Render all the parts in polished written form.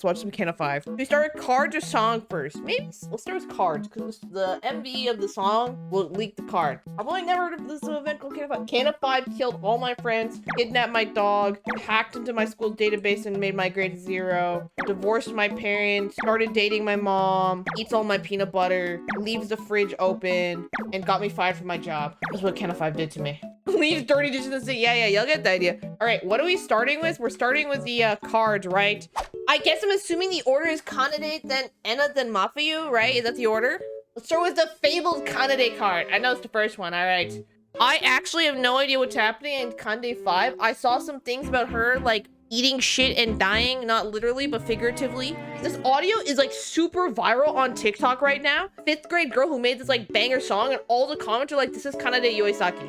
Let's watch some Kana5. We start with cards or song first? Maybe let's start with cards, because the MV of the song will leak the card. I've only never heard of this event called Kana5. Kana5 killed all my friends, kidnapped my dog, hacked into my school database and made my grade 0, divorced my parents, started dating my mom, eats all my peanut butter, leaves the fridge open, and got me fired from my job. That's what Kana5 did to me. Leaves dirty dishes in the sink. Yeah, you'll get the idea. All right, what are we starting with? We're starting with the cards, right? I guess I'm assuming the order is Kanade, then Enna, then Mafuyu, right? Is that the order? Let's start with the fabled Kanade card. I know it's the first one, all right. I actually have no idea what's happening in Kanade 5. I saw some things about her, like, eating shit and dying, not literally, but figuratively. This audio is, like, super viral on TikTok right now. 5th grade girl who made this, like, banger song, and all the comments are like, this is Kanade Yoisaki.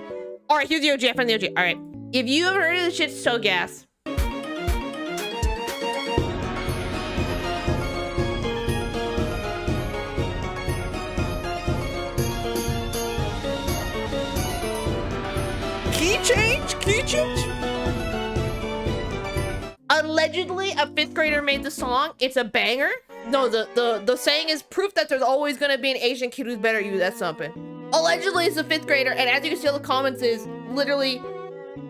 All right, here's the OG. I found the OG. All right. If you haven't heard of this shit, so gas. Key change. Allegedly, a 5th grader made the song. It's a banger. No, the saying is proof that there's always gonna be an Asian kid who's better at you. That's something. Allegedly, it's a 5th grader, and as you can see, all the comments is literally,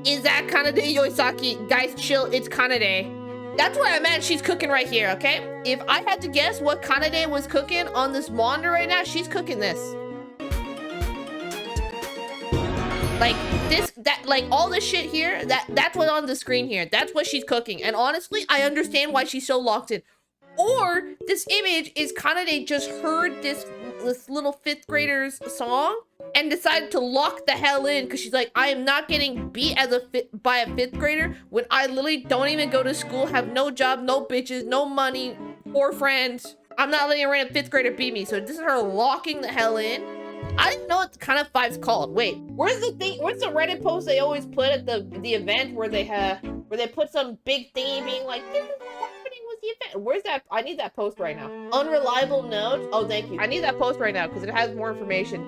is that Kanade Yoisaki? Guys, chill. It's Kanade. That's what I meant. She's cooking right here. Okay. If I had to guess what Kanade was cooking on this monitor right now, she's cooking this. Like this, that, like all this shit here, that's what's on the screen here. That's what she's cooking. And honestly, I understand why she's so locked in. Or this image is Kanade just heard this little 5th grader's song and decided to lock the hell in because she's like, I am not getting beat by a 5th grader when I literally don't even go to school, have no job, no bitches, no money, 4 friends. I'm not letting a random 5th grader beat me. So this is her locking the hell in. I didn't know what Kana5's called. Wait, where's the Reddit post they always put at the event where they put some big thing being like, this is what's happening with the event? Where's that? I need that post right now. Unreliable notes. Oh, thank you. I need that post right now because it has more information.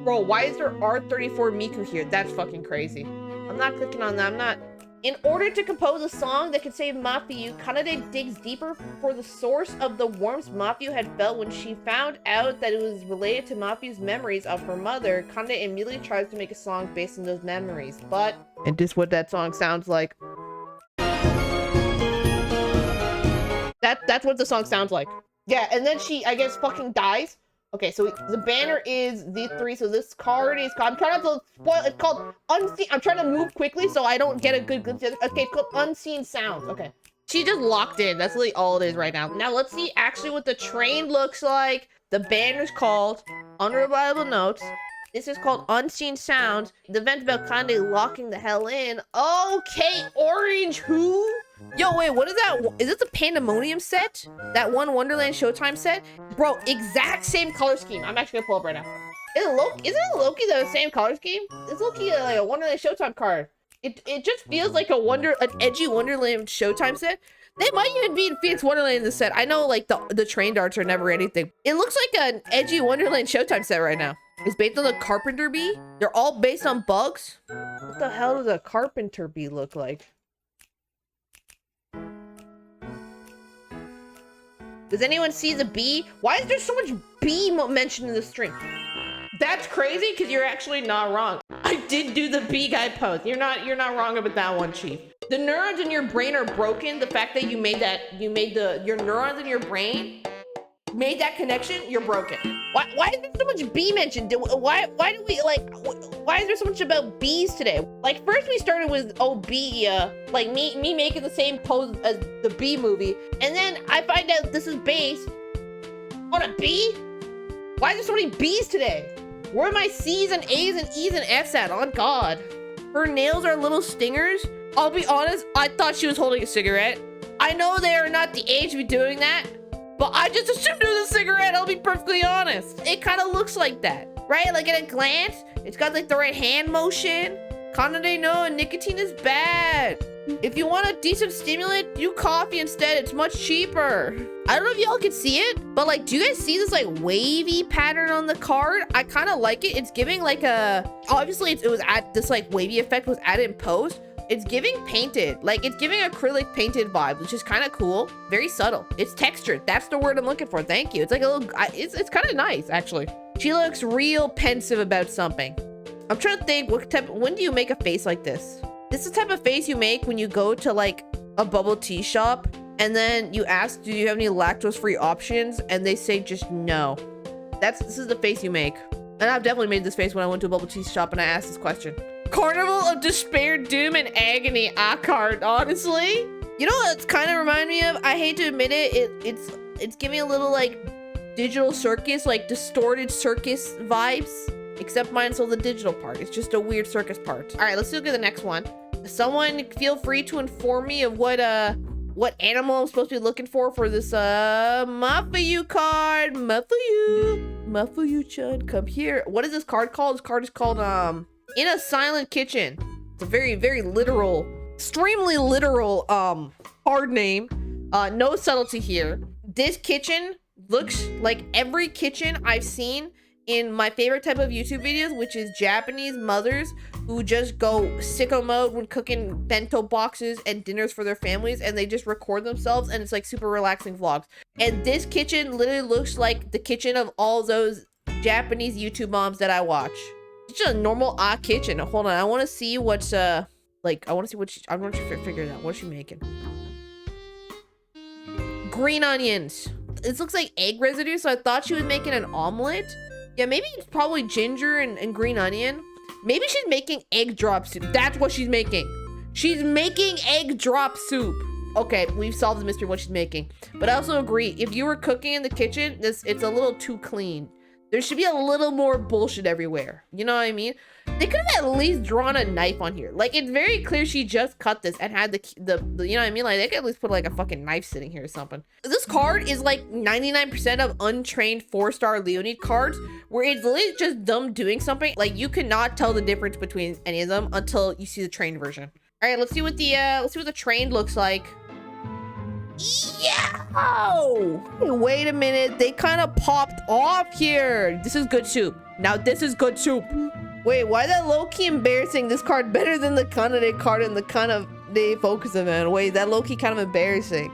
Bro, why is there R34 Miku here? That's fucking crazy. I'm not clicking on that. I'm not. In order to compose a song that could save Mafuyu, Kanade digs deeper for the source of the warmth Mafuyu had felt when she found out that it was related to Mafuyu's memories of her mother. Kanade immediately tries to make a song based on those memories, but... And this is what that song sounds like. That's what the song sounds like. Yeah, and then she, I guess, fucking dies. Okay, so the banner is the 3, so this card is called, I'm trying not to spoil, it's called Unseen, I'm trying to move quickly so I don't get a good glimpse. Okay, it's called Unseen Sounds, okay. She just locked in, that's really all it is right now. Now let's see actually what the train looks like. The banner's called Unreliable Notes. This is called Unseen Sounds. The event about Kanade locking the hell in. Okay, Orange who? Yo, wait, what is that? Is this a Pandemonium set? That one Wonderland Showtime set? Bro, exact same color scheme. I'm actually gonna pull up right now. Isn't it Loki the same color scheme? It's Loki like a Wonderland Showtime card. It just feels like an edgy Wonderland Showtime set. They might even be in Phoenix Wonderland in the set. I know like the trained arts are never anything. It looks like an edgy Wonderland Showtime set right now. It's based on the Carpenter Bee. They're all based on bugs. What the hell does a Carpenter Bee look like? Does anyone see the bee? Why is there so much bee mentioned in the string? That's crazy because you're actually not wrong. I did do the bee guy pose. You're not wrong about that one, Chief. The neurons in your brain are broken. The fact that your neurons in your brain made that connection, you're broken. Why is there so much bee mentioned? Why do we like? Why is there so much about bees today? Like first we started with bee, like me making the same pose as the Bee movie, and then I find out this is based on a bee. Why is there so many bees today? Where are my C's and A's and E's and F's at? On God, her nails are little stingers. I'll be honest, I thought she was holding a cigarette. I know they are not the age to be doing that, but I just assumed it was a cigarette, I'll be perfectly honest. It kind of looks like that, right? Like at a glance, it's got like the right hand motion. Kanade no, nicotine is bad. If you want a decent stimulant, do coffee instead, it's much cheaper. I don't know if y'all can see it, but like, do you guys see this like wavy pattern on the card? I kind of like it. It's giving like a, obviously it was at this like wavy effect was added in post, It's giving painted. Like, it's giving acrylic painted vibe, which is kind of cool. Very subtle. It's textured. That's the word I'm looking for. Thank you. It's like a little, it's kind of nice, actually. She looks real pensive about something. I'm trying to think, when do you make a face like this? This is the type of face you make when you go to like a bubble tea shop and then you ask, do you have any lactose-free options? And they say just no. This is the face you make. And I've definitely made this face when I went to a bubble tea shop and I asked this question. Carnival of Despair, Doom, and Agony card, honestly. You know what it's kind of remind me of? I hate to admit it, it's giving a little like digital circus, like distorted circus vibes. Except mine's all the digital part. It's just a weird circus part. All right, let's look at the next one. Someone feel free to inform me of what animal I'm supposed to be looking for this Mafuyu card. Mafuyu-chan, come here. What is this card called? This card is called In a Silent Kitchen. It's a very, very literal, extremely literal card name. No subtlety here. This kitchen looks like every kitchen I've seen in my favorite type of YouTube videos, which is Japanese mothers who just go sicko mode when cooking bento boxes and dinners for their families, and they just record themselves, and it's like super relaxing vlogs. And this kitchen literally looks like the kitchen of all those Japanese YouTube moms that I watch. It's just a normal kitchen. Hold on, I want to see what's like. I want to see what I want to figure it out. What's she making? Green onions. This looks like egg residue, so I thought she was making an omelet. Yeah, maybe it's probably ginger and green onion. Maybe she's making egg drop soup. That's what she's making. She's making egg drop soup. Okay, we've solved the mystery of what she's making. But I also agree, if you were cooking in the kitchen, it's a little too clean. There should be a little more bullshit everywhere. You know what I mean? They could have at least drawn a knife on here. Like, it's very clear she just cut this and had the you know what I mean? Like, they could at least put like a fucking knife sitting here or something. This card is like 99% of untrained 4-star Leonid cards, where it's literally just them doing something. Like, you cannot tell the difference between any of them until you see the trained version. All right, let's see what the trained looks like. Yeah! Hey, wait a minute. They kind of popped off here. This is good soup. Now this is good soup. Wait, why is that low-key embarrassing? This card better than the Kanade card in the Kanade focus event. Wait, that low-key kind of embarrassing.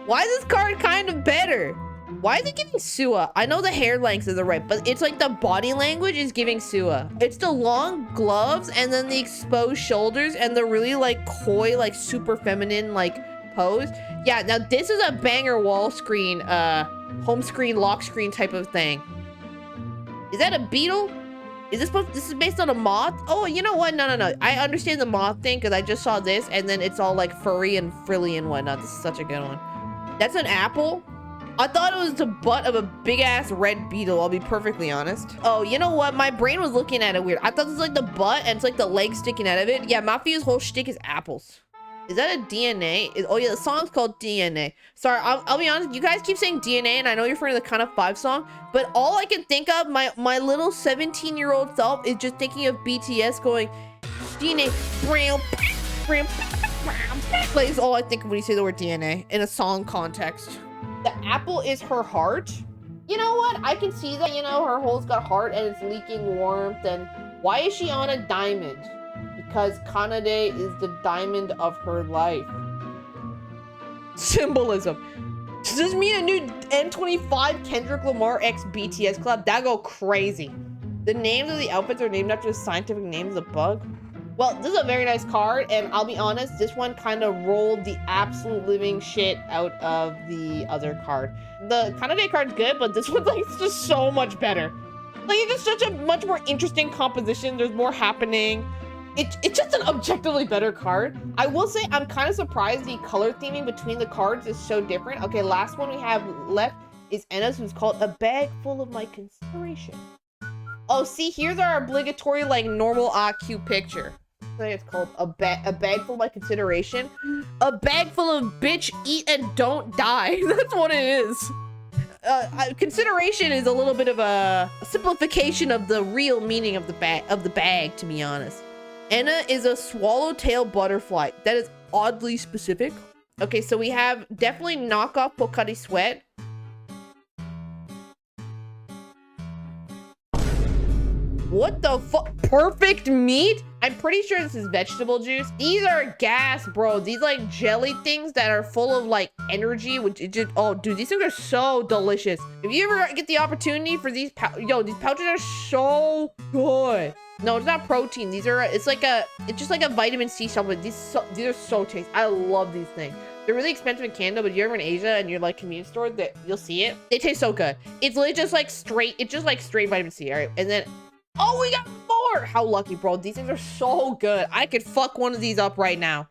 Why is this card kind of better? Why is it giving Sua? I know the hair length is right, but it's like the body language is giving Sua. It's the long gloves and then the exposed shoulders and the really like coy, like super feminine, like pose. Yeah, now this is a banger wall screen, home screen, lock screen type of thing. Is that a beetle? Is this is based on a moth? Oh, you know what? No. I understand the moth thing because I just saw this and then it's all like furry and frilly and whatnot. This is such a good one. That's an apple? I thought it was the butt of a big ass red beetle, I'll be perfectly honest. Oh, you know what? My brain was looking at it weird. I thought this was like the butt and it's like the leg sticking out of it. Yeah, Mafuyu's whole shtick is apples. Is that a DNA? Oh yeah, the song's called DNA. Sorry, I'll be honest. You guys keep saying DNA, and I know you're referring to the Kana5 song, but all I can think of, my little 17-year-old self is just thinking of BTS going, DNA, plays all I think of when you say the word DNA in a song context. The apple is her heart. You know what? I can see that. You know, her hole's got heart and it's leaking warmth. And why is she on a diamond? Because Kanade is the diamond of her life. Symbolism. Does this mean a new N25 Kendrick Lamar x BTS collab? That go crazy. The names of the outfits are named after the scientific names of the bug. Well, this is a very nice card, and I'll be honest, this one kind of rolled the absolute living shit out of the other card. The Kanade card's good, but this one's like it's just so much better. Like, it's just such a much more interesting composition. There's more happening. It's just an objectively better card. I will say I'm kind of surprised the color theming between the cards is so different. Okay, last one we have left is Enna's, who's called A Bag Full of My Consideration. Oh, see, here's our obligatory, like, normal cute picture. I think it's called a bag full of my consideration. A bag full of bitch, eat and don't die. That's what it is. Consideration is a little bit of a simplification of the real meaning of the bag, to be honest. Enna is a swallowtail butterfly. That is oddly specific. Okay, so we have definitely knockoff Pocari Sweat. What the fuck? Perfect meat? I'm pretty sure this is vegetable juice. These are gas, bro. These like jelly things that are full of like energy, which it just, oh dude, these things are so delicious. If you ever get the opportunity for these, these pouches are so good. No, it's not protein. These are, it's just like a vitamin C supplement. These are so tasty. I love these things. They're really expensive in Canada, but if you're ever in Asia and you're like convenience store, that you'll see it. They taste so good. It's literally just like straight, it's just like straight vitamin C, all right? And then, oh, we got more. How lucky, bro. These things are so good. I could fuck one of these up right now.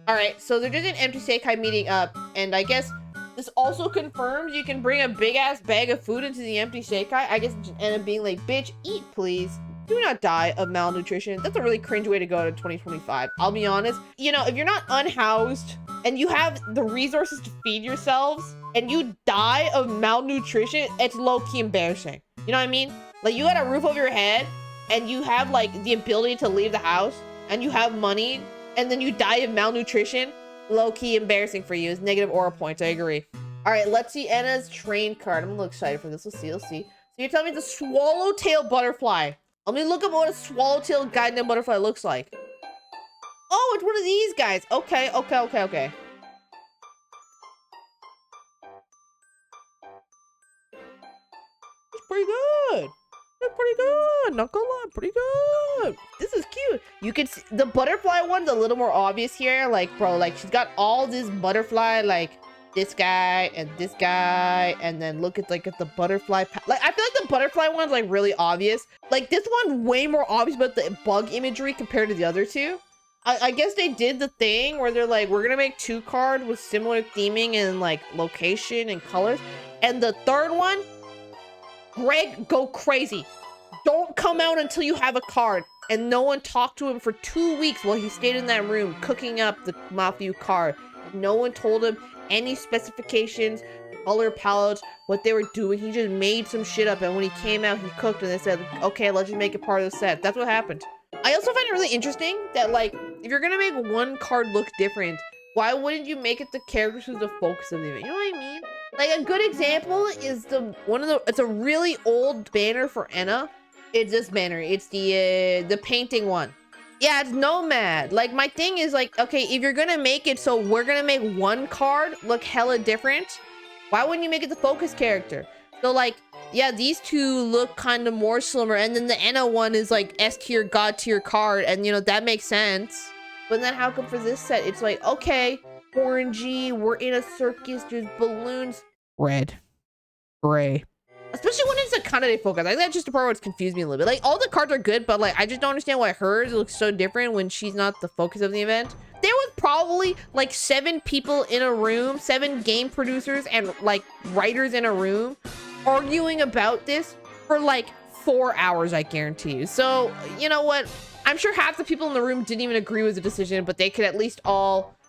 All right, so they're just an empty Seikai meeting up. And I guess this also confirms you can bring a big ass bag of food into the empty Seikai. I guess it just end up being like, bitch, eat, please. Do not die of malnutrition. That's a really cringe way to go to 2025. I'll be honest. You know, if you're not unhoused and you have the resources to feed yourselves and you die of malnutrition, it's low-key embarrassing. You know what I mean? Like, you got a roof over your head and you have like the ability to leave the house and you have money and then you die of malnutrition, low-key embarrassing for you. It's negative aura points. I agree. All right, let's see Anna's train card. I'm a little excited for this. Let's see. So you're telling me the swallowtail butterfly. Let me look up what a swallowtail goddamn butterfly looks like. Oh, it's one of these guys. Okay. It's pretty good. It's pretty good. Not gonna lie, pretty good. This is cute. You can see the butterfly one's a little more obvious here. Like, bro, like she's got all this butterfly, like this guy and this guy, and then look at like at the butterfly. Like, I feel like the butterfly one's like really obvious. Like this one way more obvious about the bug imagery compared to the other two. I guess they did the thing where they're like, we're gonna make 2 cards with similar theming and like location and colors. And the third one, Greg, go crazy. Don't come out until you have a card. And no one talked to him for 2 weeks while he stayed in that room cooking up the Mafuyu card. No one told him any specifications, color palettes, what they were doing. He just made some shit up, and when he came out, he cooked, and they said, okay, let's just make it part of the set. That's what happened. I also find it really interesting that, like, if you're gonna make one card look different, why wouldn't you make it the characters who's the focus of the event? You know what I mean? Like, a good example is it's a really old banner for Enna. It's this banner. It's the painting one. Yeah, it's Nomad. Like, my thing is like, okay, if you're gonna make it so we're gonna make one card look hella different, why wouldn't you make it the focus character? So like, yeah, these two look kind of more slimmer, and then the Enna one is like S tier, God tier card, and you know, that makes sense. But then how come for this set, it's like, okay, orangey, we're in a circus, there's balloons. Red. Gray. Especially when it's a Kanade focus. I think that's just the part where it's confused me a little bit. Like, all the cards are good, but like, I just don't understand why hers looks so different when she's not the focus of the event. There was probably like 7 people in a room, 7 game producers and like writers in a room arguing about this for like 4 hours, I guarantee you. So, you know what? I'm sure half the people in the room didn't even agree with the decision, but they could at least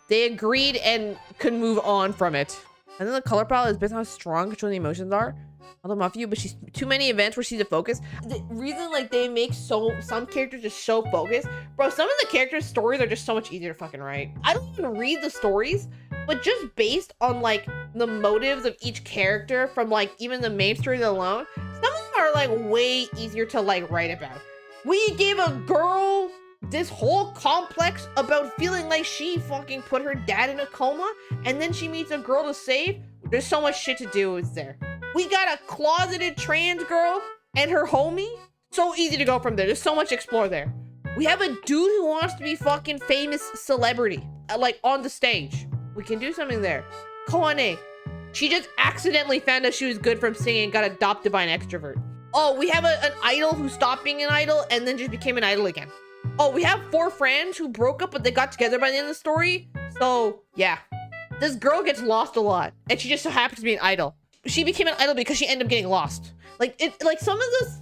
they agreed and could move on from it. And then the color palette is based on how strong controlling the emotions are. Although Mafuyu, but she's too many events where she's a focus. The reason like they make some characters just so focused, bro, some of the characters' stories are just so much easier to fucking write. I don't even read the stories, but just based on like the motives of each character from like even the main stories alone, some of them are like way easier to like write about. We gave a girl this whole complex about feeling like she fucking put her dad in a coma, and then she meets a girl to save. There's so much shit to do is there. We got a closeted trans girl and her homie. So easy to go from there. There's so much to explore there. We have a dude who wants to be fucking famous celebrity, like on the stage. We can do something there. Kanade, she just accidentally found out she was good from singing and got adopted by an extrovert. Oh, we have an idol who stopped being an idol and then just became an idol again. Oh, we have 4 friends who broke up, but they got together by the end of the story. So yeah, this girl gets lost a lot and she just so happens to be an idol. She became an idol because she ended up getting lost. Like some of the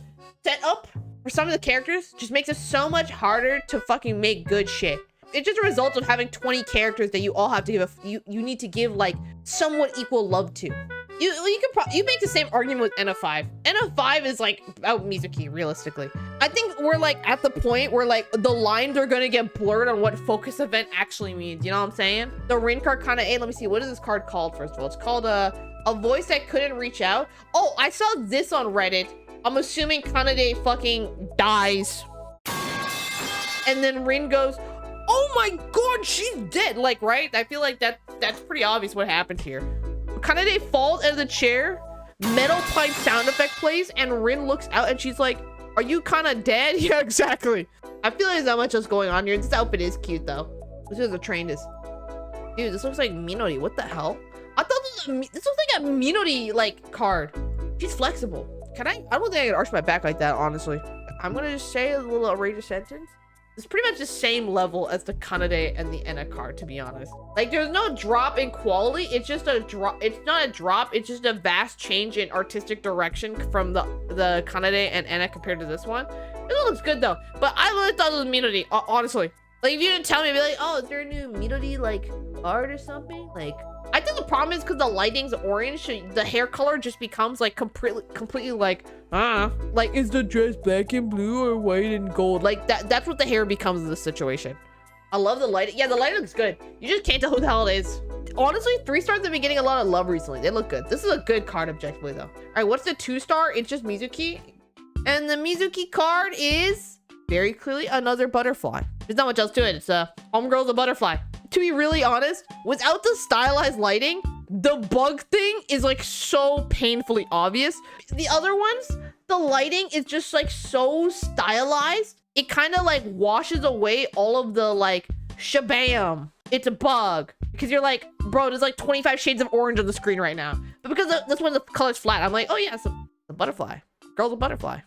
setup for some of the characters just makes it so much harder to fucking make good shit. It's just a result of having 20 characters that you all have to give you need to give like somewhat equal love to. You make the same argument with Kana5. Kana5 is like about Mizuki, realistically. I think we're like at the point where like the lines are gonna get blurred on what focus event actually means. You know what I'm saying? The rain card Kanade. Let me see. What is this card called? First of all, it's called a voice that couldn't reach out. Oh, I saw this on Reddit. I'm assuming Kanade fucking dies. And then Rin goes, oh my god, she's dead. Like, right? I feel like that's pretty obvious what happened here. Kanade falls out of the chair, metal pipe sound effect plays, and Rin looks out and she's like, are you kind of dead? Yeah, exactly. I feel like there's not much else going on here. This outfit is cute though. This is the trained is. Dude, this looks like Minori. What the hell? I thought this looks like a Minori like card. She's flexible. I don't think I can arch my back like that, honestly. I'm gonna just say a little outrageous sentence. It's pretty much the same level as the Kanade and the Enna card, to be honest. Like, there's no drop in quality. It's just a drop. It's not a drop. It's just a vast change in artistic direction from the Kanade and Enna compared to this one. It looks good though. But I really thought it was Minori, honestly. Like, if you didn't tell me, I'd be like, oh, is there a new Minori like art or something? Like, I think the problem is because the lighting's orange, so the hair color just becomes like completely like, like, is the dress black and blue or white and gold? Like that's what the hair becomes in this situation. I love the lighting. Yeah, the lighting looks good. You just can't tell who the hell it is. Honestly, 3 stars have been getting a lot of love recently. They look good. This is a good card objectively though. All right, what's the 2-star? It's just Mizuki. And the Mizuki card is very clearly another butterfly. There's not much else to it. It's a homegirl's a butterfly. To be really honest, without the stylized lighting, the bug thing is like so painfully obvious. The other ones, the lighting is just like so stylized. It kind of like washes away all of the like shabam. It's a bug. Because you're like, bro, there's like 25 shades of orange on the screen right now. But because this one, the color's flat, I'm like, oh yeah, it's a butterfly. Girl's a butterfly.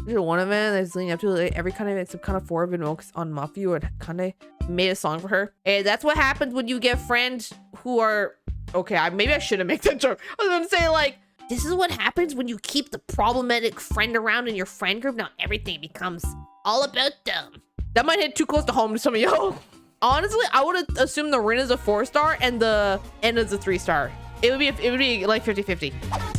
There's one event that's leading up to like, every kind of event, some kind of 4 been on Mafuyu and Kanade made a song for her. And that's what happens when you get friends who are okay. Maybe I shouldn't make that joke. I was gonna say like, this is what happens when you keep the problematic friend around in your friend group. Now everything becomes all about them. That might hit too close to home to some of y'all. Honestly, I would have assumed the Rin is a 4-star and the N is a 3-star. It would be like 50-50.